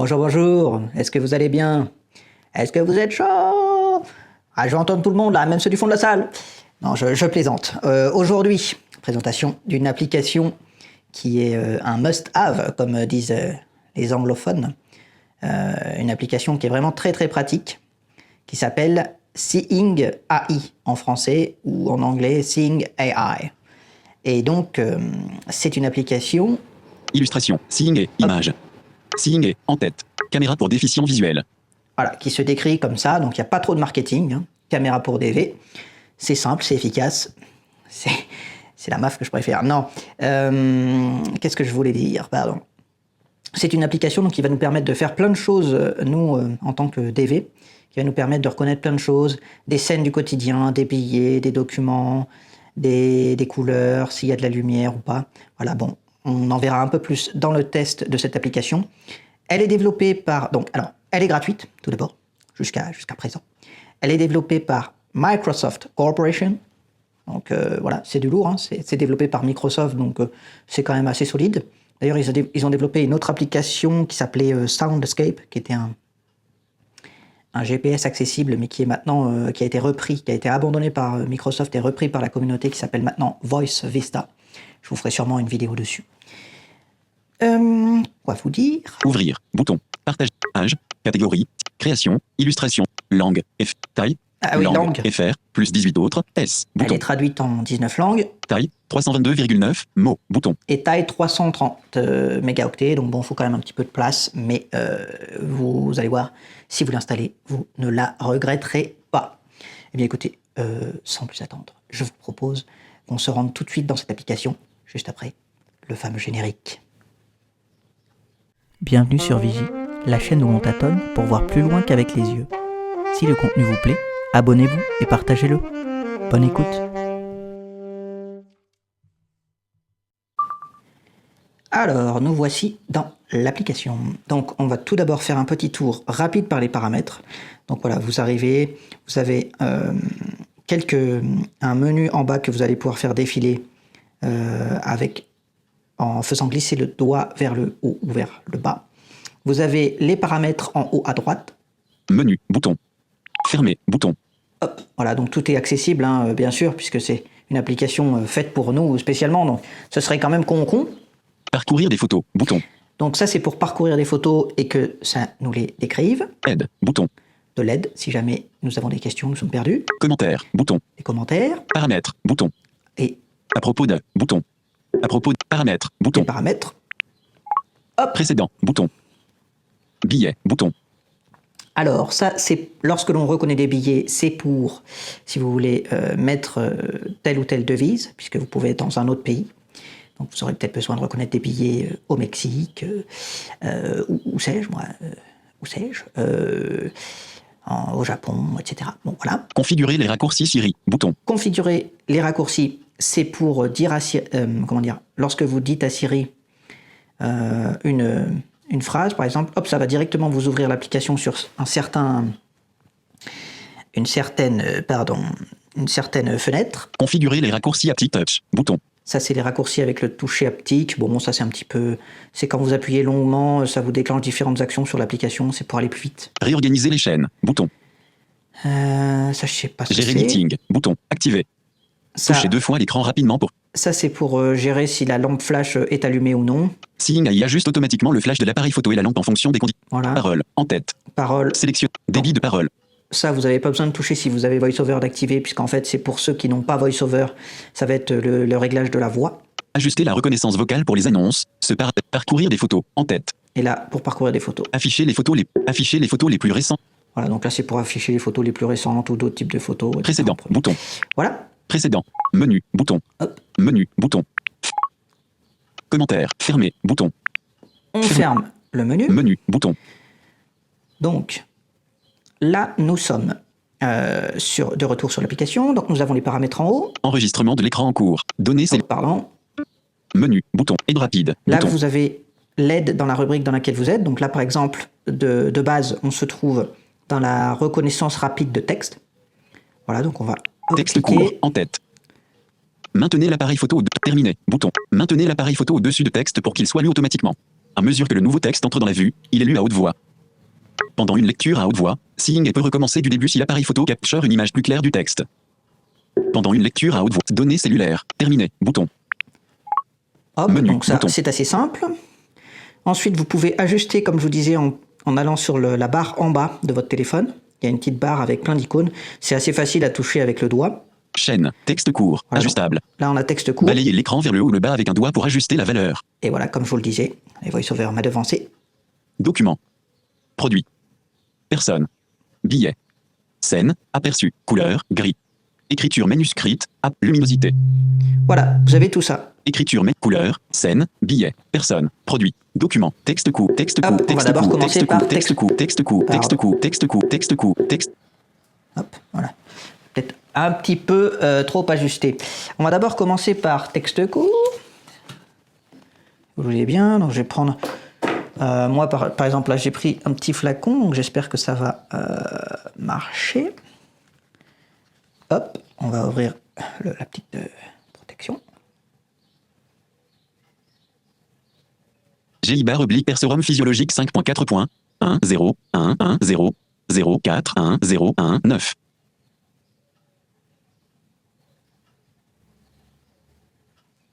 Bonjour, bonjour. Est-ce que vous allez bien? Est-ce que vous êtes chaud? Ah, je vais entendre tout le monde là, même ceux du fond de la salle. Non, je plaisante. Aujourd'hui, présentation d'une application qui est un must-have, comme disent les anglophones. Une application qui est vraiment très très pratique, qui s'appelle Seeing AI en français ou en anglais Seeing AI. Et donc, c'est une application. Illustration, Seeing et image. Seeing et en tête. Caméra pour déficients visuels. Voilà, qui se décrit comme ça, donc il n'y a pas trop de marketing. Hein. Caméra pour DV. C'est simple, c'est efficace. C'est la MAF que je préfère. Non. Qu'est-ce que je voulais dire? Pardon. C'est une application donc, qui va nous permettre de faire plein de choses, nous, en tant que DV, qui va nous permettre de reconnaître plein de choses, des scènes du quotidien, des billets, des documents, des couleurs, s'il y a de la lumière ou pas. Voilà, bon, on en verra un peu plus dans le test de cette application. Elle est développée par... Donc, alors, elle est gratuite, tout d'abord, jusqu'à présent. Elle est développée par Microsoft Corporation. Donc, voilà, c'est du lourd, hein, c'est développé par Microsoft, donc c'est quand même assez solide. D'ailleurs, ils ont développé une autre application qui s'appelait Soundscape, qui était un GPS accessible, mais qui est maintenant, qui a été repris, qui a été abandonné par Microsoft et repris par la communauté, qui s'appelle maintenant Voice Vista. Je vous ferai sûrement une vidéo dessus. Quoi vous dire? Ouvrir, bouton, partage, âge, catégorie, création, illustration, langue, taille, ah oui, langue. FR, plus 18 autres, S, bouton. Elle est traduite en 19 langues. Taille, 322,9, mots, bouton. Et taille 330 mégaoctets, donc bon, il faut quand même un petit peu de place, mais vous allez voir, si vous l'installez, vous ne la regretterez pas. Eh bien écoutez, sans plus attendre, je vous propose qu'on se rende tout de suite dans cette application, juste après le fameux générique. Bienvenue sur Vigie, la chaîne où on tâtonne pour voir plus loin qu'avec les yeux. Si le contenu vous plaît, abonnez-vous et partagez-le. Bonne écoute. Alors, nous voici dans l'application. Donc, on va tout d'abord faire un petit tour rapide par les paramètres. Donc voilà, vous arrivez, vous avez un menu en bas que vous allez pouvoir faire défiler en faisant glisser le doigt vers le haut ou vers le bas. Vous avez les paramètres en haut à droite. Menu, bouton. Fermé, bouton. Hop, voilà, donc tout est accessible, hein, bien sûr, puisque c'est une application faite pour nous spécialement. Donc, ce serait quand même con. Parcourir des photos, bouton. Donc ça, c'est pour parcourir des photos et que ça nous les décrive. Aide, bouton. De l'aide, si jamais nous avons des questions, nous sommes perdus. Commentaire, bouton. Des commentaires. Paramètres, bouton. Et à propos de, bouton. À propos de paramètres, bouton. Les paramètres. Hop. Précédent, bouton. Billet, bouton. Alors ça, c'est lorsque l'on reconnaît des billets, c'est pour, si vous voulez, mettre telle ou telle devise, puisque vous pouvez être dans un autre pays. Donc vous aurez peut-être besoin de reconnaître des billets au Mexique, où sais-je, moi, au Japon, etc. Bon, voilà. Configurer les raccourcis Siri, bouton. Configurer les raccourcis, c'est pour dire à Siri, lorsque vous dites à Siri une phrase, par exemple, hop, ça va directement vous ouvrir l'application sur une certaine fenêtre. Configurer les raccourcis Haptic Touch, bouton. Ça, c'est les raccourcis avec le toucher haptique. Bon, ça, c'est un petit peu... C'est quand vous appuyez longuement, ça vous déclenche différentes actions sur l'application. C'est pour aller plus vite. Réorganiser les chaînes, bouton. Ça, je sais pas ce que c'est. Gérer meeting, bouton. Activer. Touchez 2 fois l'écran rapidement pour... Ça, c'est pour gérer si la lampe flash est allumée ou non. Seeing AI ajuste automatiquement le flash de l'appareil photo et la lampe en fonction des conditions. Voilà. Parole, en tête. Parole. Sélection, débit de parole. Ça, vous n'avez pas besoin de toucher si vous avez VoiceOver d'activer, puisqu'en fait, c'est pour ceux qui n'ont pas VoiceOver, ça va être le réglage de la voix. Ajuster la reconnaissance vocale pour les annonces, parcourir des photos, en tête. Et là, pour parcourir des photos. Afficher les photos les plus récentes. Voilà, donc là, c'est pour afficher les photos les plus récentes ou d'autres types de photos. Etc. Précédent, bouton. Voilà. Précédent, menu, bouton. Hop. Menu, bouton. Commentaire, fermé, bouton. On ferme le menu. Menu, bouton. Donc, là, nous sommes de retour sur l'application. Donc, nous avons les paramètres en haut. Enregistrement de l'écran en cours. Données, c'est... Pardon. Menu, bouton. Aide rapide. Là, bouton. vous avez l'aide dans la rubrique dans laquelle vous êtes. Donc là, par exemple, de base, on se trouve dans la reconnaissance rapide de texte. Voilà, donc on va texte court, en tête. Maintenez l'appareil photo terminé, bouton. Maintenez l'appareil photo au-dessus de texte pour qu'il soit lu automatiquement. À mesure que le nouveau texte entre dans la vue, il est lu à haute voix. Pendant une lecture à haute voix, Seeing peut recommencer du début si l'appareil photo capture une image plus claire du texte. Pendant une lecture à haute voix, données cellulaires, terminé, bouton. Hop, Menu, donc ça, bouton. c'est assez simple. Ensuite, vous pouvez ajuster, comme je vous disais, en allant sur la barre en bas de votre téléphone. Il y a une petite barre avec plein d'icônes. C'est assez facile à toucher avec le doigt. Chaîne, texte court, Voilà. ajustable. Là, on a texte court. Balayez l'écran vers le haut ou le bas avec un doigt pour ajuster la valeur. Et voilà, comme je vous le disais, les VoiceOver m'a devancé. Document. Produit. Personne. Billet. Scène, aperçu, couleur, gris. Écriture manuscrite, luminosité. Voilà, vous avez tout ça. Écriture couleur, scène, billet, personne, produit, document, texte court, texte Hop, court, on va texte d'abord court, commencer texte par court, texte court, texte court, texte court, texte court, texte court, texte. Hop, voilà. Peut-être un petit peu trop ajusté. On va d'abord commencer par texte court. Vous voyez bien, donc je vais prendre... moi, par exemple, là, j'ai pris un petit flacon, donc j'espère que ça va marcher. Hop, on va ouvrir la petite protection. Gélibar oblique persorum physiologique 5.4.1 0 1 1 0 0 4 1 0 1 9.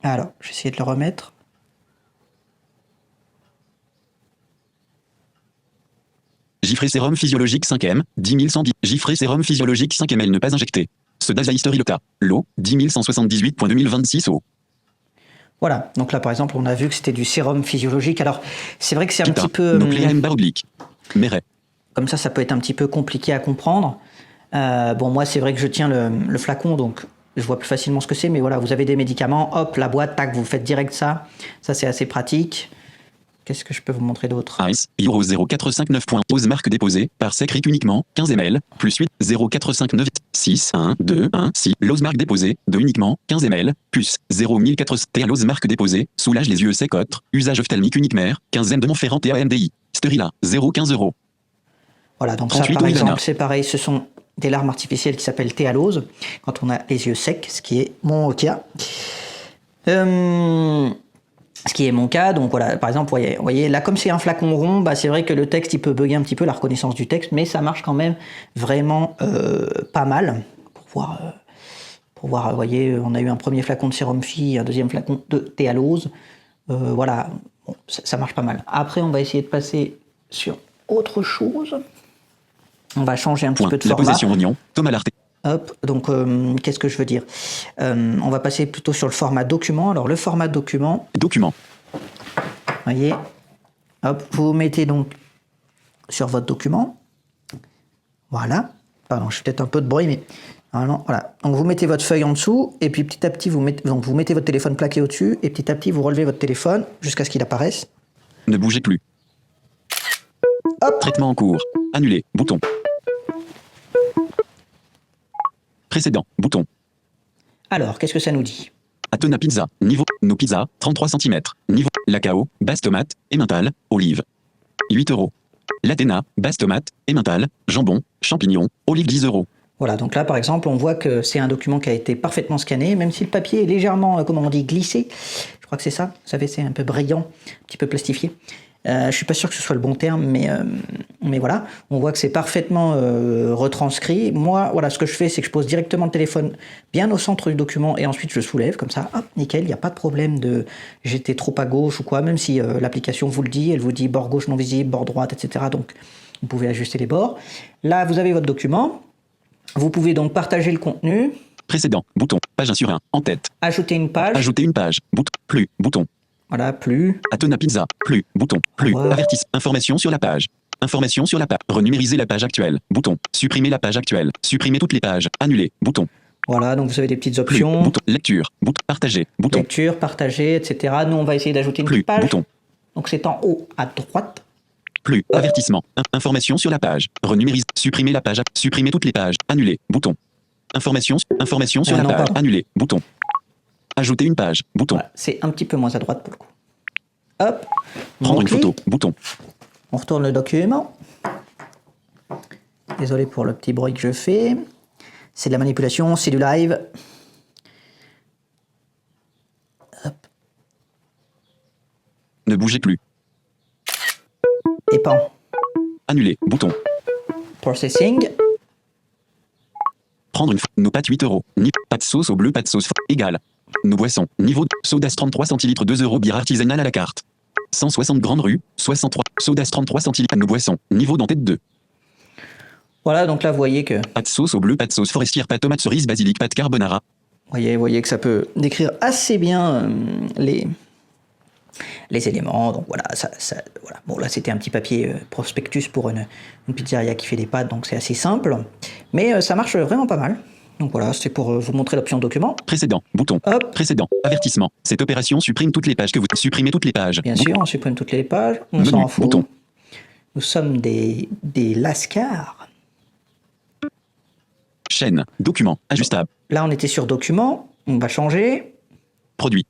Alors, je vais essayer de le remettre. Giffré sérum physiologique 5M, 10110. Giffré sérum physiologique 5ml ne pas injecté. Soda Historilota. L'eau, 10178.2026 eau. Voilà, donc là par exemple on a vu que c'était du sérum physiologique. Alors c'est vrai que c'est un Kita, petit peu... Nucléa M bar oblique. Méret. Comme ça peut être un petit peu compliqué à comprendre. Bon moi c'est vrai que je tiens le flacon donc je vois plus facilement ce que c'est. Mais voilà, vous avez des médicaments, hop, la boîte, tac, vous faites direct ça. Ça c'est assez pratique. Qu'est-ce que je peux vous montrer d'autre? Ice, Euro 0459. Pause marque déposée, par Secret uniquement, 15 ml, plus 8, 0459, 6, 1, 2, 1, 6. Lose marque déposée, 2 uniquement, 15 ml, plus 0400. Lose marque déposée, soulage les yeux secs autres, usage ophtalmique uniquement, 15 de Montferrand TAMDI. Sterila, 0,15 €. Voilà, donc ça 38 par Olivana. exemple c'est pareil, ce sont des larmes artificielles qui s'appellent théalose, quand on a les yeux secs, ce qui est mon cas. Ce qui est mon cas, donc voilà, par exemple, vous voyez, là comme c'est un flacon rond, bah, c'est vrai que le texte il peut bugger un petit peu, la reconnaissance du texte, mais ça marche quand même vraiment pas mal. Pour voir, vous voyez, on a eu un premier flacon de sérum Phi, un deuxième flacon de théalose. Voilà, bon, ça marche pas mal. Après, on va essayer de passer sur autre chose. On va changer un petit peu de La format. possession oignon, Thomas Larté. Hop, donc qu'est-ce que je veux dire? On va passer plutôt sur le format document. Alors le format document, Document. vous voyez, hop, vous mettez donc sur votre document. Voilà. Pardon, je fais peut-être un peu de bruit, mais voilà. Donc vous mettez votre feuille en dessous, et puis petit à petit, vous mettez votre téléphone plaqué au-dessus, et petit à petit, vous relevez votre téléphone jusqu'à ce qu'il apparaisse. Ne bougez plus. Hop. Traitement en cours. Annulé. Bouton. Précédent. Bouton. Alors, qu'est-ce que ça nous dit? Atona Pizza. Niveau. Nos pizzas. 33 cm. Niveau. Lacao. Base tomate. Emmental. Olive. 8 €. L'Athéna. Base tomate. Emmental. Jambon. Champignons. Olive 10 €. Voilà, donc là, par exemple, on voit que c'est un document qui a été parfaitement scanné, même si le papier est légèrement, comment on dit, glissé. Je crois que c'est ça. Vous savez, c'est un peu brillant, un petit peu plastifié. Je suis pas sûr que ce soit le bon terme, mais voilà, on voit que c'est parfaitement retranscrit. Moi, voilà, ce que je fais, c'est que je pose directement le téléphone bien au centre du document et ensuite je soulève comme ça, hop, nickel, il n'y a pas de problème de j'étais trop à gauche ou quoi, même si l'application vous le dit, elle vous dit bord gauche non visible, bord droite, etc. Donc, vous pouvez ajuster les bords. Là, vous avez votre document. Vous pouvez donc partager le contenu. Précédent. Bouton. Page 1 sur 1. En tête. Ajouter une page. Ajouter une page. Bouton. Plus. Bouton. Voilà, plus. Atona Pizza. Plus. Bouton. Plus. Voilà. Avertisse. Information sur la page. Information sur la page. Renumériser la page actuelle. Bouton. Supprimer la page actuelle. Supprimer toutes les pages. Annuler. Bouton. Voilà, donc vous avez des petites Plus. options. Bouton. Lecture. Bouton. Partager. Bouton. Lecture, partager, etc. Nous, on va essayer d'ajouter une Plus. petite page. Bouton. Donc c'est en haut à droite. Plus. Avertissement. Information sur la page. Renumériser. Supprimer la page. Supprimer toutes les pages. Annuler. Bouton. Information sur la non, page. pardon. Annuler. Bouton. Ajouter une page. Bouton. Voilà, c'est un petit peu moins à droite pour le coup. Hop. Prendre une Mon clic. photo. Bouton. On retourne le document. Désolé pour le petit bruit que je fais. C'est de la manipulation, c'est du live. Hop. Ne bougez plus. Dépend. Annuler. Bouton. Processing. Prendre une nos pâtes 8 euros. Pâte sauce au bleu, pâte sauce égale. Nos boissons. Niveau sodas 33 centilitres 2 euros. Bière artisanale à la carte. 160 Grande Rue, 63. Sodas 33 centilitres. Nos boissons. Niveau dans tête 2. Voilà, donc là, vous voyez que... Pâte sauce au bleu, pâte sauce forestière, pâte tomate cerise, basilic, pâte carbonara. Vous voyez que ça peut décrire assez bien les éléments. Donc voilà, voilà. Bon, là, c'était un petit papier prospectus pour une pizzeria qui fait des pâtes, donc c'est assez simple. Mais ça marche vraiment pas mal. Donc voilà, c'est pour vous montrer l'option document. Précédent, bouton. Hop. Précédent, avertissement. Cette opération supprime toutes les pages que vous supprimez toutes les pages. Bien sûr, on supprime toutes les pages. On Menu, s'en fout. bouton. Nous sommes des lascars. Chaîne, document, ajustable. Là, on était sur document. On va changer. Produit.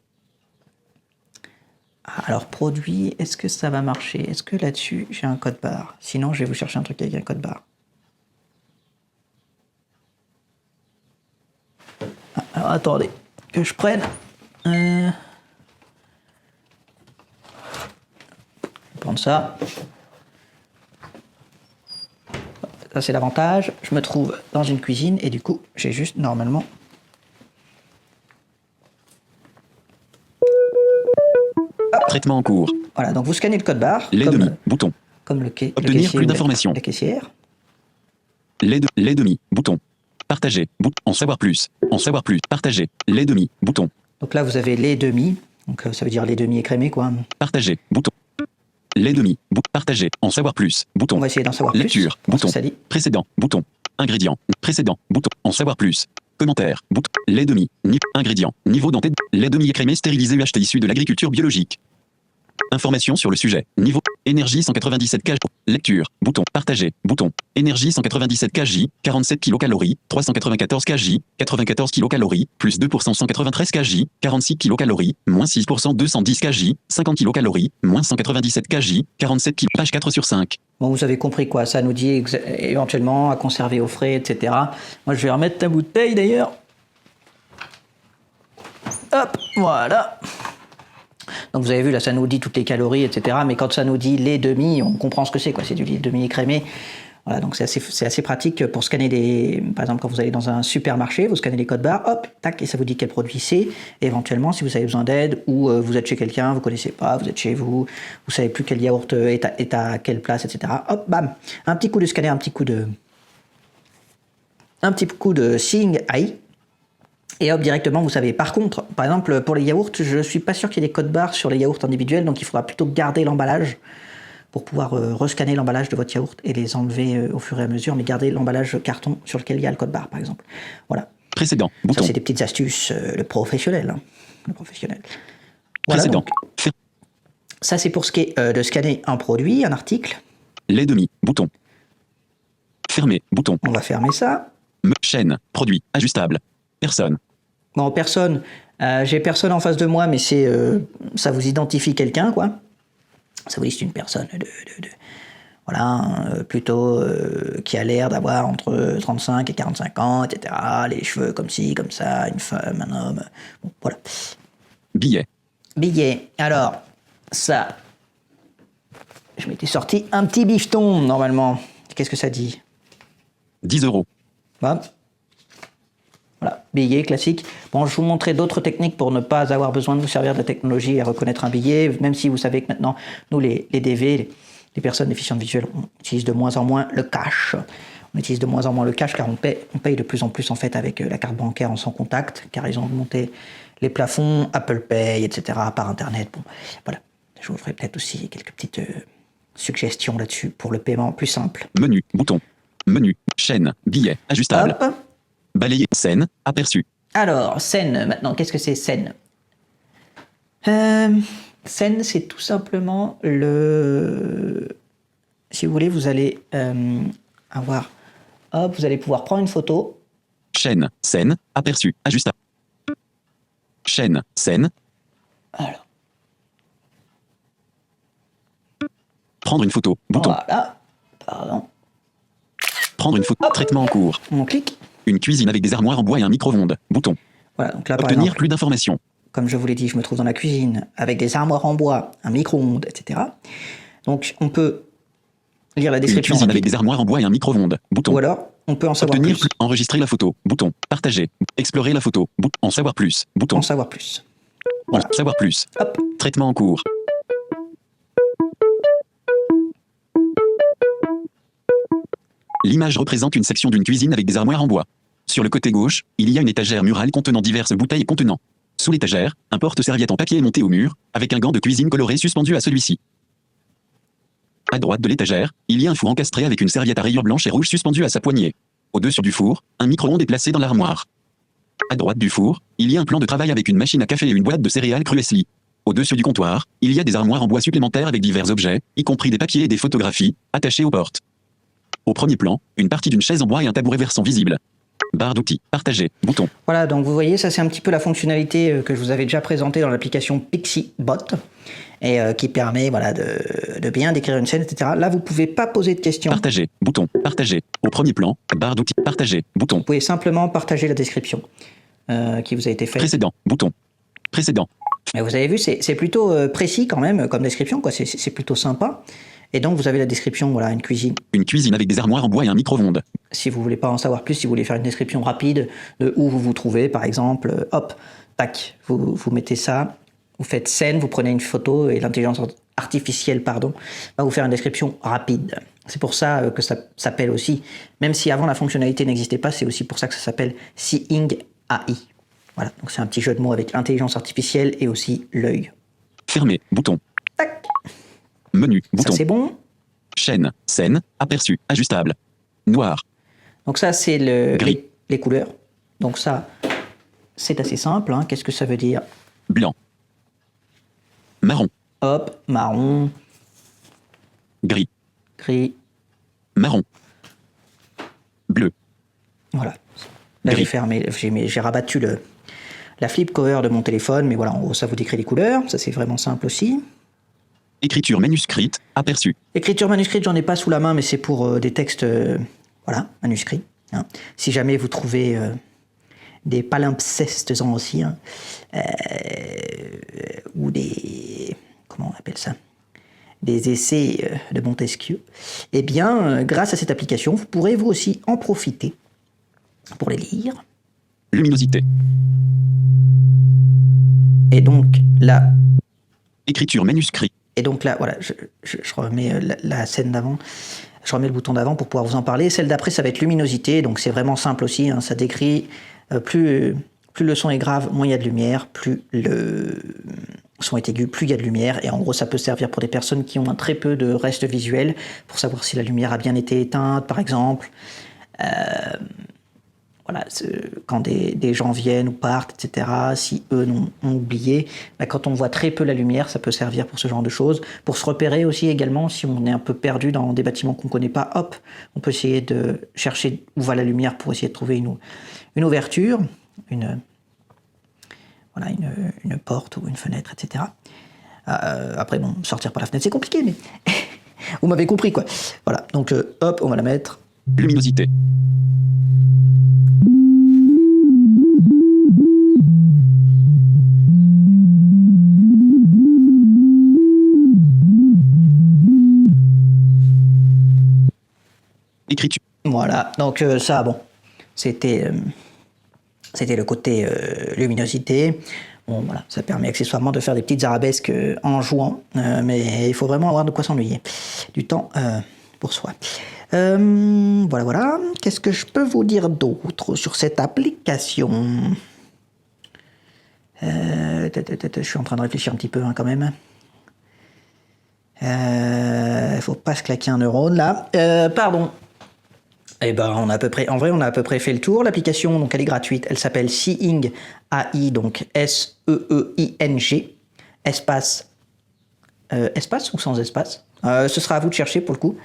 Alors, produit, est-ce que ça va marcher? Est-ce que là-dessus, j'ai un code barre? Sinon, je vais vous chercher un truc avec un code barre. Alors, attendez, que je prenne. Je vais prendre ça. Ça, c'est l'avantage. Je me trouve dans une cuisine et du coup, j'ai juste normalement... Traitement en cours. Voilà, donc vous scannez le code barre. Les comme, demi, bouton. Comme le Obtenir caissier plus ou d'informations. la caissière. Les demi, bouton. Partager, bouton. En savoir plus. En savoir plus. Partager. Les demi, bouton. Donc là, vous avez les demi. Donc ça veut dire les demi écrémés, quoi. Partager, bouton. Les demi, partager. En savoir plus. Bouton. On va essayer d'en savoir plus. Lecture, bouton. Ça dit. Précédent, bouton. Ingrédients, précédent, bouton. En savoir plus. Commentaire, bouton. Les demi, ingrédients, niveau dans tête. Les demi écrémés stérilisés UHT issus de l'agriculture biologique. Information sur le sujet. Niveau. Énergie 197 kg. Lecture. Bouton. Partager. Bouton. Énergie 197 kg. 47 kcal. 394 kg. 94 kcal. Plus 2% 193 kg. 46 kcal. Moins 6% 210 kg. 50 kcal. Moins 197 kg. 47 kg. Page 4 sur 5. Bon, vous avez compris quoi. Ça nous dit éventuellement à conserver au frais, etc. Moi, je vais remettre ta bouteille d'ailleurs. Hop, voilà. Donc vous avez vu, là, ça nous dit toutes les calories, etc. Mais quand ça nous dit les demi, on comprend ce que c'est, quoi. C'est du lait demi écrémé. Voilà, donc c'est assez pratique pour scanner des... Par exemple, quand vous allez dans un supermarché, vous scannez les codes barres, hop, tac, et ça vous dit quel produit c'est. Et éventuellement, si vous avez besoin d'aide, ou vous êtes chez quelqu'un, vous connaissez pas, vous êtes chez vous, vous savez plus quel yaourt est à quelle place, etc. Hop, bam, un petit coup de scanner, un petit coup de Seeing Eye. Et hop, directement, vous savez. Par contre, par exemple, pour les yaourts, je suis pas sûr qu'il y ait des codes barres sur les yaourts individuels, donc il faudra plutôt garder l'emballage pour pouvoir rescanner l'emballage de votre yaourt et les enlever au fur et à mesure, mais garder l'emballage carton sur lequel il y a le code barre, par exemple. Voilà. Précédent, bouton. Ça, c'est des petites astuces, le professionnel. Hein. Le professionnel. Voilà, Précédent. donc, ça, c'est pour ce qui est de scanner un produit, un article. Les demi, bouton. Fermer, bouton. On va fermer ça. Chaîne, produit, ajustable. Personne. Bon, personne. J'ai personne en face de moi, mais c'est ça vous identifie quelqu'un, quoi. Ça vous dit que c'est une personne voilà, plutôt qui a l'air d'avoir entre 35 et 45 ans, etc. Les cheveux comme ci, comme ça, une femme, un homme. Bon, voilà. Billet. Billet. Alors, ça, je m'étais sorti un petit bifton, normalement. Qu'est-ce que ça dit? 10 euros. Hop. Voilà, billet classique. Bon, je vous montrerai d'autres techniques pour ne pas avoir besoin de vous servir de la technologie et reconnaître un billet, même si vous savez que maintenant, nous, les DV, les personnes déficientes visuelles, on utilise de moins en moins le cash. On utilise de moins en moins le cash car on paye de plus en plus en fait avec la carte bancaire en sans contact, car ils ont augmenté les plafonds, Apple Pay, etc. par Internet. Bon, voilà. Je vous ferai peut-être aussi quelques petites suggestions là-dessus pour le paiement plus simple. Menu, bouton. Menu, chaîne, billet, ajustable. Hop. Balayer, scène, aperçu. Alors, scène, maintenant, qu'est-ce que c'est scène? Scène, c'est tout simplement le... Si vous voulez, vous allez avoir... Hop, vous allez pouvoir prendre une photo. Chaîne, scène, aperçu, ajustable. Chaîne, scène. Alors. Prendre une photo, bouton. Voilà. Pardon. Prendre une photo, Hop. traitement en cours. On clique. Une cuisine avec des armoires en bois et un micro-ondes, bouton. Voilà, donc là, par Obtenir exemple, plus d'informations. comme je vous l'ai dit, je me trouve dans la cuisine avec des armoires en bois, un micro-ondes, etc. Donc, on peut lire la Une description cuisine avec rapide. des armoires en bois et un micro-ondes. Bouton. Ou alors, on peut en savoir Obtenir plus. plus. Enregistrer la photo. Bouton. Partager. Explorer la photo. En savoir plus. Bouton. En savoir plus. En savoir plus. Hop. Traitement en cours. L'image représente une section d'une cuisine avec des armoires en bois. Sur le côté gauche, il y a une étagère murale contenant diverses bouteilles contenant. Sous l'étagère, un porte-serviette en papier est monté au mur, avec un gant de cuisine coloré suspendu à celui-ci. À droite de l'étagère, il y a un four encastré avec une serviette à rayures blanches et rouges suspendue à sa poignée. Au-dessus du four, un micro-ondes est placé dans l'armoire. À droite du four, il y a un plan de travail avec une machine à café et une boîte de céréales Cruesli. Au-dessus du comptoir, il y a des armoires en bois supplémentaires avec divers objets, y compris des papiers et des photographies, attachés aux portes. Au premier plan, une partie d'une chaise en bois et un tabouret vert sont visibles. Barre d'outils, partager, bouton. Voilà, donc vous voyez, ça c'est un petit peu la fonctionnalité que je vous avais déjà présentée dans l'application PixieBot et qui permet voilà, de bien décrire une scène, etc. Là, vous pouvez pas poser de questions. Partager, bouton, partager. Au premier plan, barre d'outils, partager, bouton. Vous pouvez simplement partager la description qui vous a été faite. Précédent, bouton. Précédent. Et vous avez vu, c'est plutôt précis quand même comme description, quoi. C'est plutôt sympa. Et donc vous avez la description, voilà, une cuisine. Une cuisine avec des armoires en bois et un micro-ondes. Si vous voulez pas en savoir plus, si vous voulez faire une description rapide de où vous vous trouvez, par exemple, hop, tac, vous mettez ça, vous faites scène, vous prenez une photo et l'intelligence artificielle, pardon, va vous faire une description rapide. C'est pour ça que ça s'appelle aussi, même si avant la fonctionnalité n'existait pas, c'est aussi pour ça que ça s'appelle Seeing AI. Voilà, donc c'est un petit jeu de mots avec l'intelligence artificielle et aussi l'œil. Fermé, bouton. Tac, Menu, bouton. ça c'est bon. Chaîne, scène, aperçu, ajustable. Noir, Donc ça c'est Gris. les couleurs. Donc ça, c'est assez simple, hein. Qu'est-ce que ça veut dire? blanc. Marron, Hop, marron, gris, gris, marron. Bleu, voilà. Là Gris. j'ai fermé, j'ai rabattu la flip cover de mon téléphone, mais voilà, en gros ça vous décrit les couleurs, ça c'est vraiment simple aussi. écriture manuscrite, aperçu. Écriture manuscrite, j'en ai pas sous la main, mais c'est pour des textes, voilà, manuscrits. Hein. Si jamais vous trouvez des palimpsestes anciens, ou des, comment on appelle ça, des essais de Montesquieu, eh bien, grâce à cette application, vous pourrez vous aussi en profiter pour les lire. Luminosité, Et donc là, écriture manuscrit. Et donc là, voilà, je remets la scène d'avant, je remets le bouton d'avant pour pouvoir vous en parler. Celle d'après, ça va être luminosité, donc c'est vraiment simple aussi, hein, ça décrit, plus le son est grave, moins il y a de lumière, plus le son est aigu, plus il y a de lumière, et en gros ça peut servir pour des personnes qui ont un très peu de reste visuel, pour savoir si la lumière a bien été éteinte, par exemple. Voilà, quand des gens viennent ou partent, etc., si eux ont oublié, bah, quand on voit très peu la lumière, ça peut servir pour ce genre de choses. Pour se repérer aussi également, si on est un peu perdu dans des bâtiments qu'on ne connaît pas, hop, on peut essayer de chercher où va la lumière pour essayer de trouver une ouverture, une porte ou une fenêtre, etc. Après, bon, sortir par la fenêtre, c'est compliqué, mais vous m'avez compris, quoi. Voilà, donc hop, on va la mettre. Luminosité, écriture. Voilà, donc ça, bon, c'était le côté luminosité. Bon, voilà, ça permet accessoirement de faire des petites arabesques en jouant, mais il faut vraiment avoir de quoi s'ennuyer. Du temps pour soi. Voilà. Qu'est-ce que je peux vous dire d'autre sur cette application? Je suis en train de réfléchir un petit peu, hein, quand même. Faut pas se claquer un neurone, là. Pardon. Eh ben, on a à peu près fait le tour. L'application, donc, elle est gratuite. Elle s'appelle Seeing AI, donc SEEING, espace ou sans espace. Ce sera à vous de chercher pour le coup.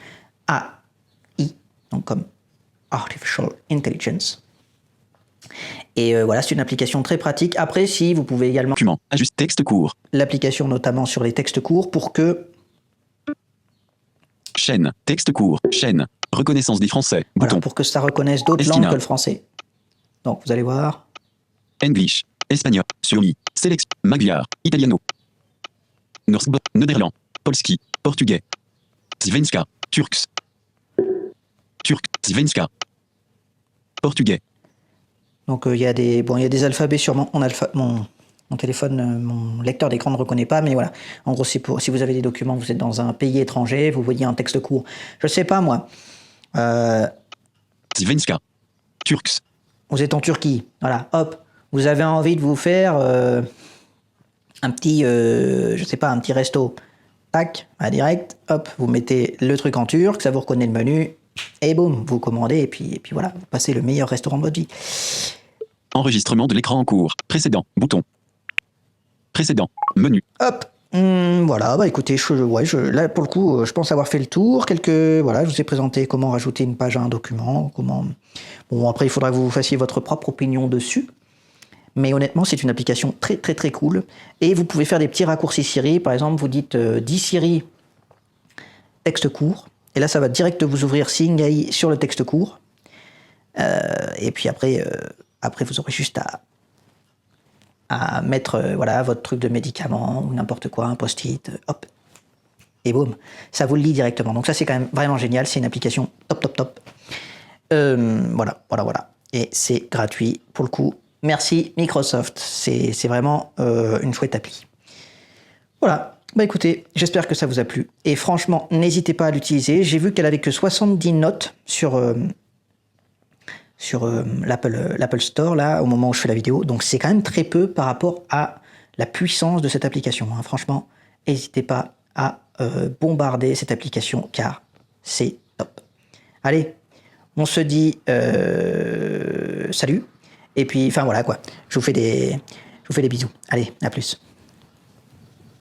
AI, donc comme Artificial Intelligence. Et voilà, c'est une application très pratique. Après, si vous pouvez également Document, ajuste texte court. l'application notamment sur les textes courts pour que Chaîne, texte court, chaîne, reconnaissance des français, voilà, bouton. pour que ça reconnaisse d'autres Estina. langues que le français. Donc vous allez voir. English, espagnol, surmi, sélection, magyar, italiano. Néderland, polski, portugais. Svenska, turcs, Turc. Svenska. Portugais. Donc il y a des alphabets sur mon téléphone, mon lecteur d'écran ne reconnaît pas, mais voilà. En gros, c'est pour si vous avez des documents, vous êtes dans un pays étranger, vous voyez un texte court. Je sais pas moi. Svenska. Turks. Vous êtes en Turquie, voilà. Hop, vous avez envie de vous faire un petit, je sais pas, un petit resto. Tac, à direct. Hop, vous mettez le truc en turc, ça vous reconnaît le menu, et boum, vous commandez et puis voilà, vous passez le meilleur restaurant de votre vie. Enregistrement de l'écran en cours. Précédent. Bouton. Précédent. Menu. Hop. Voilà, bah écoutez, là pour le coup, je pense avoir fait le tour. Voilà, je vous ai présenté comment rajouter une page à un document, Bon, après, il faudra que vous fassiez votre propre opinion dessus. Mais honnêtement, c'est une application très très très cool. Et vous pouvez faire des petits raccourcis Siri. Par exemple, vous dites dis Siri texte court. Et là, ça va direct vous ouvrir Seeing AI sur le texte court. Et puis après, vous aurez juste à mettre votre truc de médicament ou n'importe quoi, un post-it, hop, et boum, ça vous le lit directement. Donc ça, c'est quand même vraiment génial. C'est une application top. Voilà. Et c'est gratuit pour le coup. Merci Microsoft. C'est vraiment une chouette appli. Voilà. Bah écoutez, j'espère que ça vous a plu. Et franchement, n'hésitez pas à l'utiliser. J'ai vu qu'elle avait que 70 notes sur l'Apple Store, là, au moment où je fais la vidéo. Donc, c'est quand même très peu par rapport à la puissance de cette application. Hein. Franchement, n'hésitez pas à bombarder cette application, car c'est top. Allez, on se dit salut. Et puis, enfin, voilà, quoi. Je vous fais des bisous. Allez, à plus.